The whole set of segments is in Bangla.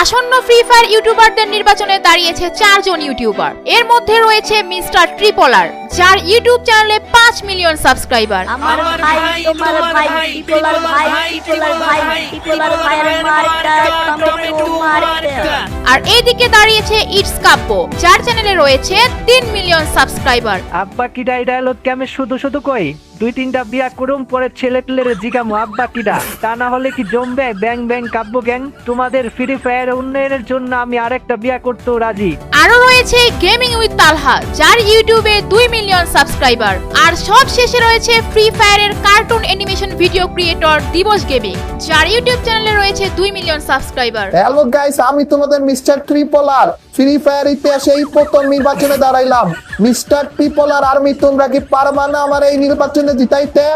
আসন্ন ফ্রি ফায়ার ইউটিউবারদের নির্বাচনে দাঁড়িয়েছে 4 জন ইউটিউবার। এর মধ্যে রয়েছে মিস্টার ট্রিপলার, যার ইউটিউব চ্যানেলে 5 মিলিয়ন সাবস্ক্রাইবার। আমার ভাই তোমার ভাই ট্রিপলার ভাই মার্কা টমেটো মার্কা। আর এইদিকে দাঁড়িয়েছে ইটস কাব্য, যার চ্যানেলে রয়েছে 3 মিলিয়ন সাবস্ক্রাইবার। আব্বা কিডা এই ডায়লগ কে আমি শুধু শুধু কই, 2-3টা বিয়া করুম পরে ছেলে পেলেরে জিগামু আব্বা কিডা, তা না হলে কি জমবে ব্যাং ব্যাং কাব্য গ্যাং। তোমাদের ফ্রি ফায়ার উন্নয়নের জন্য আমি আরেকটা বিয়া করতেও রাজি। আরো রয়েছে গেমিং উইথ তালহা, যার ইউটিউবে 2 মিলিয়ন সাবস্ক্রাইবার। আর সব শেষে রয়েছে ফ্রি ফায়ারের কার্টুন অ্যানিমেশন ভিডিও ক্রিয়েটর দিবস গেমিং, যার ইউটিউব চ্যানেলে রয়েছে 2 মিলিয়ন সাবস্ক্রাইবার। হ্যালো গাইস, আমি তোমাদের মিস্টার ট্রিপলার। ফ্রি ফায়ার ইতিহাসে এই প্রথম নির্বাচনে দাঁড়াইলাম। মিস্টার ট্রিপলার আর্মি, তোমরা কি পারবা না আমার এই নির্বাচনে জিতাইতে?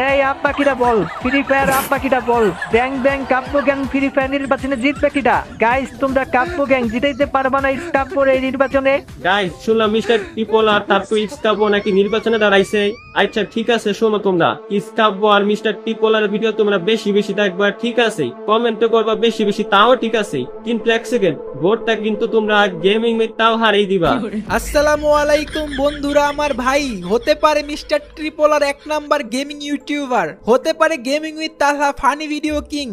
এই আব্বা কিডা বল, ফ্রি ফায়ার আব্বা কিডা বল, ব্যাং ব্যাং কাব্য গ্যাং ফ্রি ফায়ার নির্বাচনে জিতবে কিডা? গাইস তোমরা কাব্য গ্যাং জিতাইতে পারবা না ইটস কাব্যর এই নির্বাচনে? গাইস শুনলাম মিস্টার ট্রিপলার তারপর ইস্কাব্য নাকি নির্বাচনে দাঁড়াইছে। আচ্ছা ঠিক আছে, শোনো তোমরা ইস্কাব্য আর মিস্টার ট্রিপলার ভিডিও তোমরা বেশি বেশি দেখবা, ঠিক আছে, কমেন্ট করবা বেশি বেশি, তাও ঠিক আছে, কিন্তু এক সেকেন্ড, ভোটটা কিন্তু তোমরা গেমিং মে তাও হারিয়ে দিবা। আসসালামু আলাইকুম বন্ধুরা, আমার ভাই হতে পারে mister Tripler 1 number gaming YouTuber, হতে পারে gaming with Talha funny video king,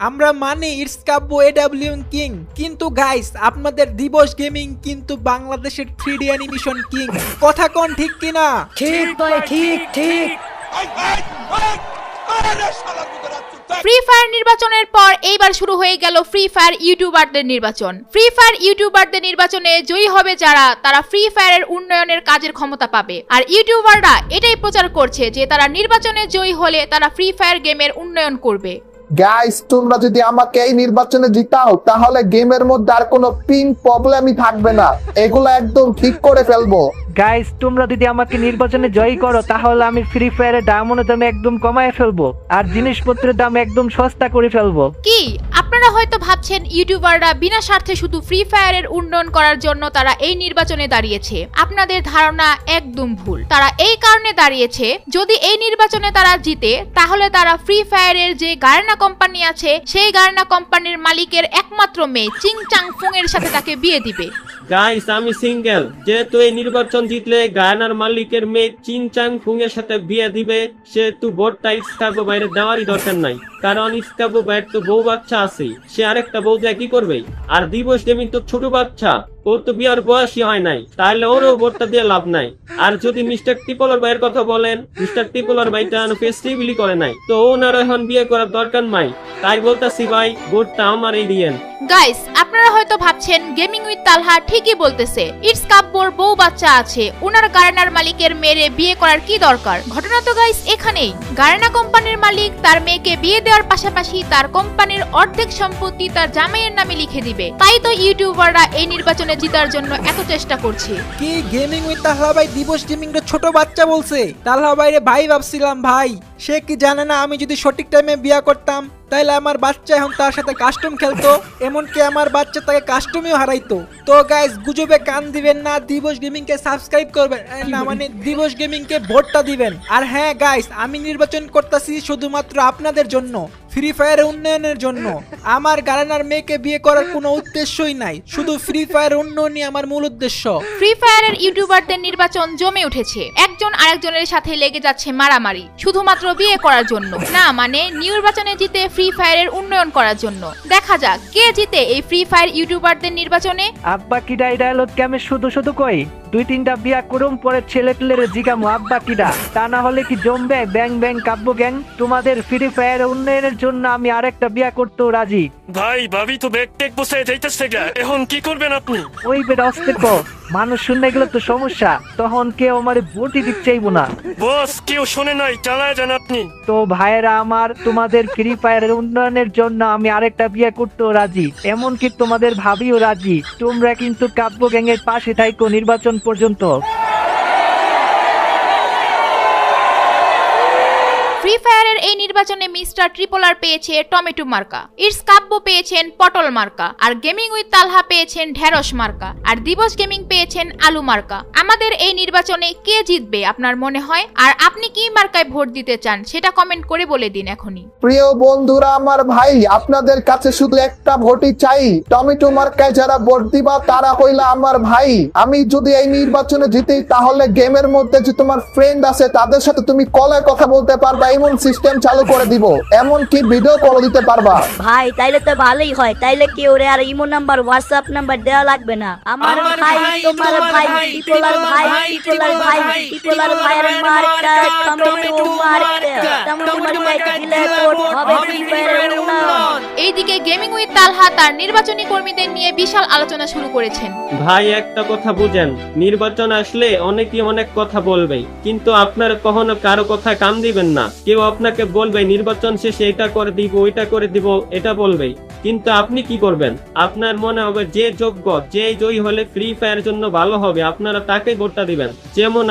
আমরা মানে ইটস কাব্য এডব্লিউ কিং, কিন্তু গাইস আপনাদের দিবস গেমিং কিন্তু বাংলাদেশের 3D অ্যানিমেশন কিং। কথা কোন ঠিক কিনা? ঠিক ভাই ঠিক ঠিক। ফ্রি ফায়ার নির্বাচনের পর এইবার শুরু হয়ে গেল ফ্রি ফায়ার ইউটিউবারদের নির্বাচন। ফ্রি ফায়ার ইউটিউবারদের নির্বাচনে জয়ী হবে যারা, তারা ফ্রি ফায়ারের উন্নয়নের কাজের ক্ষমতা পাবে। আর ইউটিউবাররা এটাই প্রচার করছে যে তারা নির্বাচনে জয়ী হলে তারা ফ্রি ফায়ার গেমের উন্নয়ন করবে। গাইস তোমরা যদি আমাকে এই নির্বাচনে জিতাও, তাহলে গেমের মধ্যে আর কোনো পিন প্রবলেমই থাকবে না, এগুলো একদম ঠিক করে ফেলবো। গাইস তোমরা যদি আমাকে নির্বাচনে জয়ী করো, তাহলে আমি ফ্রি ফায়ারের ডায়মন্ডের দাম একদম কমায় ফেলবো আর জিনিসপত্রের দাম একদম সস্তা করে ফেলবো। কি আপনারা হয়তো ভাবছেন ইউটিউবাররা বিনা স্বার্থে শুধু ফ্রি ফায়ারের উন্নয়ন করার জন্য তারা এই নির্বাচনে দাঁড়িয়েছে। আপনাদের ধারণা একদম ভুল। তারা এই কারণে দাঁড়িয়েছে, যদি এই নির্বাচনে তারা জিতে, তাহলে তারা ফ্রি ফায়ারের যে গার্না কোম্পানি আছে, সেই গার্না কোম্পানির মালিকের একমাত্র মেয়ে চিং চাং ফুং এর সাথে তাকে বিয়ে দিবে। গাইস আমি সিঙ্গেল, যেহেতু এই নির্বাচন জিতলে গায়নার মালিকের মেয়ে চিন চাং ফুং এর সাথে বিয়ে দিবে, সেহেতু ভোটটা ইস্কাব্য বাইরে দেওয়ারই দরকার নাই, কারণ ইস্কাব্য বাইরে তো বউ বাচ্চা আছে, সে আরেকটা বউ দিয়ে কি করবে? আর দিবস গেমিং তো ছোট বাচ্চা, ওর তো বিয়ার বয়সই হয় নাই, তাহলে ওরও ভোটটা দিয়ে লাভ নাই। আর যদি মিস্টার ট্রিপলার ভাইয়ের কথা বলেন, মিস্টার ট্রিপলার ভাইটা ফেস্টিভ্যালি করে নাই, তো ওনার এখন বিয়ে করার দরকার নাই, তাই বলতাছি ভাই ভোটটা আমারই দিয়েন। গাইস আপনারা হয়তো ভাবছেন গেমিং উইথ তালহা ঠিকই বলতেছে, ইটস কাব্যর বউ বাচ্চা আছে, ওনার গার্নার মালিকের মেয়ে বিয়ে করার কি দরকার? ঘটনা তো গাইস এখানেই, গার্না কোম্পানির মালিক তার মেয়েকে বিয়ে দেওয়ার পাশাপাশি তার কোম্পানির অর্ধেক সম্পত্তি তার জামাইয়ের নামে লিখে দিবে। তাই তো ইউটিউবাররা এই নির্বাচনে জিতার জন্য এত চেষ্টা করছে। কি গেমিং উইথ তালহা ভাই দিবস গেমিং রে ছোট বাচ্চা বলছে? তালহা ভাইরে ভাই ভাবছিলাম ভাই, সে কি জানে না আমি যদি সঠিক টাইমে বিয়া করতাম তাইলে আমার বাচ্চা এখন তার সাথে কাস্টম খেলতো, এমনকি আমার বাচ্চা তাকে কাস্টমেও হারাইতো। তো গাইস গুজবে কান দিবেন না, দিবস গেমিং কে সাবস্ক্রাইব করবেন না, মানে দিবস গেমিং কে ভোটটা দিবেন। আর হ্যাঁ গাইস, আমি নির্বাচন করতেছি শুধুমাত্র আপনাদের জন্য, ফ্রি ফায়ার উন্নয়নের জন্য। আমার গারানার মেয়েকে বিয়ে করার কোনো উদ্দেশ্যই নাই, শুধু ফ্রি ফায়ার উন্নয়নই আমার মূল উদ্দেশ্য। ফ্রি ফায়ারের ইউটিউবারদের নির্বাচন জমে উঠেছে, একজন আরেকজনের সাথে লেগে যাচ্ছে মারামারি, শুধুমাত্র বিয়ে করার জন্য না, মানে নির্বাচনে জিতে ফ্রি ফায়ারের উন্নয়ন করার জন্য। দেখা যাক কে জিতে এই ফ্রি ফায়ার ইউটিউবারদের নির্বাচনে। আব্বা কিডা এই ডায়লগ কে আমি শুধু শুধু কই, 2-3টা বিয়া করুম পরে ছেলে পেলেরে জিগামু আব্বা কিডা, তা না হলে কি জমবে ব্যাং ব্যাং কাব্য গ্যাং। তোমাদের ফ্রি ফায়ার উন্নয়নের জন্য আমি আরেকটা বিয়া করতেও রাজি। ভাই ভাবি তো ব্যাগ ট্যাগ বসে যাইতেছে, এখন কি করবেন আপনি? ওই বেটা অস্তে ক, মানুষ শুনে গেলে তো সমস্যা, তখন কেউ আমার ভোটই দিতে চাইবো না। বস কেউ শোনে নাই, চালায় যান আপনি। তো ভাইয়েরা আমার, তোমাদের ফ্রি ফায়ারের উন্নয়নের জন্য আমি আরেকটা বিয়ে করতেও রাজি, এমনকি তোমাদের ভাবিও রাজি। তোমরা কিন্তু কাব্য গ্যাংয়ের পাশে থাইকো নির্বাচন পর্যন্ত। ফ্রি ফায়ারের এই নির্বাচনে মিস্টার ট্রিপলার পেয়েছে টমেটো মার্কা, ইটস কাব্য পেয়েছেন পটল মার্কা, আর গেমিং উইথ তালহা পেয়েছেন ঢেঁড়স মার্কা, আর দিবস গেমিং পেয়েছেন আলু মার্কা। আমাদের এই নির্বাচনে কে জিতবে আপনার মনে হয়? আর আপনি কি মার্কায় ভোট দিতে চান সেটা কমেন্ট করে বলে দিন এখনই। প্রিয় বন্ধুরা আমার ভাই, আপনাদের কাছে শুধু একটা ভোটই চাই। টমেটো মার্কায় যারা ভোট দিবা তারা হইলা আমার ভাই। আমি যদি এই নির্বাচনে জিতি তাহলে গেমের মধ্যে যে তোমার ফ্রেন্ড আছে তাদের সাথে তুমি কলে কথা বলতে পারবা, এমন সিস্টেম চালু করে দিব, এমন কি ভিডিও কল দিতে পারবা। ভাই তাইলে তো ভালোই হয়, তাইলে কি ওরে আর ইমো নাম্বার হোয়াটসঅ্যাপ নাম্বার দেওয়া লাগবে না। আমার ভাই তোমার ভাই টিপলার ভাই টিপলার ভাই টিপলার ভাইয়ের মার্কা টমেটো মার্কা, টমেটো মার্কায় দিলে ভোট হবে ফ্রি ফায়ারের উন্নয়ন। এইদিকে গেমিং উইথ তালহা তার নির্বাচনী কর্মীদের নিয়ে বিশাল আলোচনা শুরু করেছেন। ভাই একটা কথা বুঝেন, নির্বাচন আসলে অনেকেই অনেক কথা বলবে, কিন্তু আপনার কখনো কারো কথা কান দিবেন না। কেউ আপনাকে বলবে নির্বাচন শেষে এটা করে দিব ওইটা করে দিব, এটা বলবে, কিন্তু আপনি কি করবেন? আপনার মনে হবে যে যোগ্য, যে জয়ী হলে ফ্রি ফায়ার জন্য ভালো হবে, আপনারা তাকেই ভোটটা দিবেন। যেমন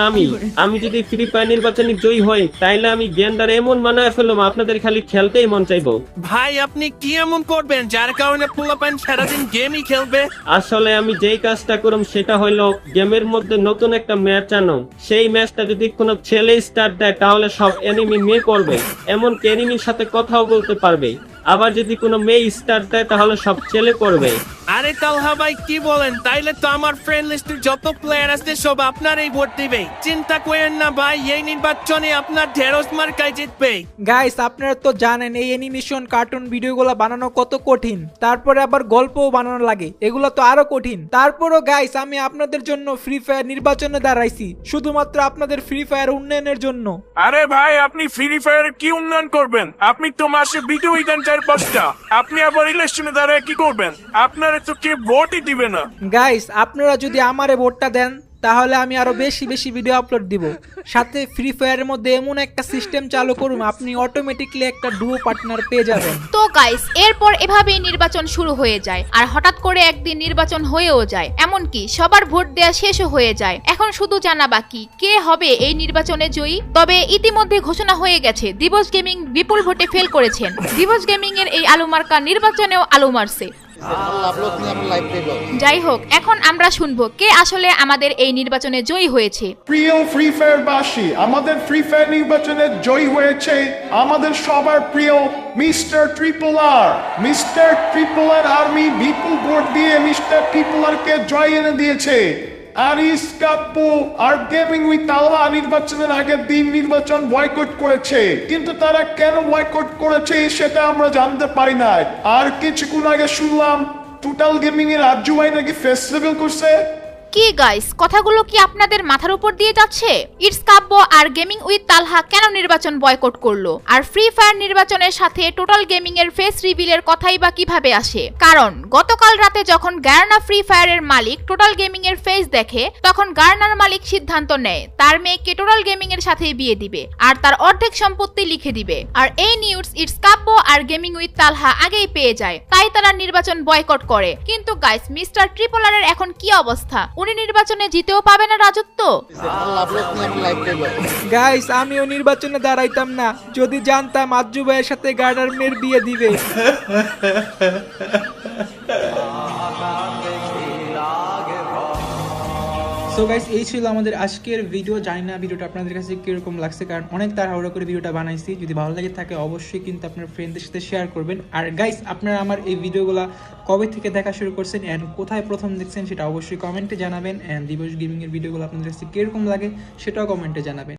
আমি যদি ফ্রি ফায়ার নির্বাচনে জয়ী হই তাইলে আমি গেন্ডার এমন মানায় ফেললাম আপনাদের খালি খেলতেই মন চাইবো। ভাই আপনি কি এমন করবেন যার কারণে পোলাপান সারাদিন গেমই খেলবে? আসলে আমি যেই কাজটা করব সেটা হইলো গেমের মধ্যে নতুন একটা ম্যাচ আনো, সেই ম্যাচটা যদি কোনো ছেলে স্টার্ট দেয় তাহলে সব এনিমি মেয়ে করবে, এমন এনিমির সাথে কথাও বলতে পারবে। আবার যদি কোনো মেয়ে স্টার্ট দেয় তাহলে সব ছেলে করবে। আরে তালহা ভাই কি বলেন? তাইলে তো আমার ফ্রেন্ড লিস্টের যত প্লেয়ার আছে সব আপনারই ভোট দিবে। চিন্তা করেন না ভাই, এই নির্বাচনে আপনার ঢেঁড়স মার্কায় জিতবে। গাইস আপনারা তো জানেন এই অ্যানিমেশন কার্টুন ভিডিওগুলো বানানো কত কঠিন, তারপরে আবার গল্পও বানানো লাগে, এগুলো তো আরো কঠিন। তারপরও গাইস আমি আপনাদের জন্য ফ্রি ফায়ার নির্বাচনে দাঁড়াইছি, শুধুমাত্র আপনাদের ফ্রি ফায়ার উন্নয়নের জন্য। আরে ভাই আপনি ফ্রি ফায়ারের কি উন্নয়ন করবেন? আপনি তো মাসে ভিডিও দেন 4-5টা, আপনি আবার ইলেকশনে দাঁড়ায় কি করবেন? আপনারা তো কে ভোটই দিবে না। গাইস আপনারা যদি আমারে ভোটটা দেন তাহলে আমি আরো বেশি বেশি ভিডিও আপলোড দিব, সাথে ফ্রি ফায়ারের মধ্যে এমন একটা সিস্টেম চালু করুন আপনি অটোমেটিকলি একটা ডুও পার্টনার পেয়ে যাবেন। তো গাইস এরপর এভাবেই নির্বাচন শুরু হয়ে যায়, আর হঠাৎ করে একদিন নির্বাচন হয়েও যায়, এমনকি সবার ভোট দেয়া শেষও হয়ে যায়। এখন শুধু জানা বাকি কে হবে এই নির্বাচনে জয়ী। তবে ইতিমধ্যে ঘোষণা হয়ে গেছে দিবস গেমিং বিপুল ভোটে ফেল করেছেন। দিবস গেমিং এর এই আলু মার্কা নির্বাচনেও আলু মারছে। যাই হোক, এখন আমরা শুনবো কে আসলে আমাদের এই নির্বাচনে জয়ী হয়েছে। প্রিয় ফ্রি ফায়ার বাসী, আমাদের ফ্রি ফায়ার নির্বাচনে জয়ী হয়েছে আমাদের সবার প্রিয় mister Tripler. Mister Tripler army বিপুল ভোট দিয়ে মিস্টার ট্রিপলারকে জয় এনে দিয়েছে। আর ইসকাপ্পু আর গেমিং উইথ তালহা নির্বাচনের আগের দিন নির্বাচন বয়কট করেছে, কিন্তু তারা কেন বয়কট করেছে সেটা আমরা জানতে পারি না। আর কিছুক্ষণ আগে শুনলাম টোটাল গেমিং এর রাজু ভাই নাকি ফেস্টিভ্যাল করছে। কি গাইস, কথাগুলো কি আপনাদের মাথার উপর দিয়ে যাচ্ছে? ইটস কাব্য আর গেমিং উইথ তালহা কেন নির্বাচন বয়কট করলো? আর ফ্রি ফায়ার নির্বাচনের সাথে টোটাল গেমিং এর ফেস রিভিলের কথাই বা কিভাবে আসে? কারণ গতকাল রাতে যখন গার্না ফ্রি ফায়ারের মালিক টোটাল গেমিং এর ফেস দেখে, তখন গার্নার মালিক সিদ্ধান্ত নেয় তার মেয়েকে টোটাল গেমিং এর সাথেই বিয়ে দিবে আর তার অর্ধেক সম্পত্তি লিখে দিবে। আর এই নিউজ ইটস কাব্য আর গেমিং উইথ তালহা আগেই পেয়ে যায়, তাই তারা নির্বাচন বয়কট করে। কিন্তু গাইস মিস্টার ট্রিপলারের এখন কি অবস্থা? উনি নির্বাচনে জিতেও পাবে না রাজত্ব। গাইস আমিও নির্বাচনে দাঁড়াইতাম না যদি জানতাম আজ্জু ভাইয়ের সাথে গার্ডার মেয়ের বিয়ে দিবে। সো গাইস এই ছিল আমাদের আজকের ভিডিও। জানি না ভিডিওটা আপনাদের কাছে কিরকম লাগছে, কারণ অনেক তাড়াহুড়ো করে ভিডিওটা বানাইছি। যদি ভালো লাগে থাকে অবশ্যই কিন্তু আপনার ফ্রেন্ডদের সাথে শেয়ার করবেন। আর গাইস আপনারা আমার এই ভিডিওগুলো কবে থেকে দেখা শুরু করছেন এন্ড কোথায় প্রথম দেখছেন সেটা অবশ্যই কমেন্টে জানাবেন। এন্ড দিবস গেমিং এর ভিডিওগুলো আপনাদের কাছে কিরকম লাগে সেটাও কমেন্টে জানাবেন।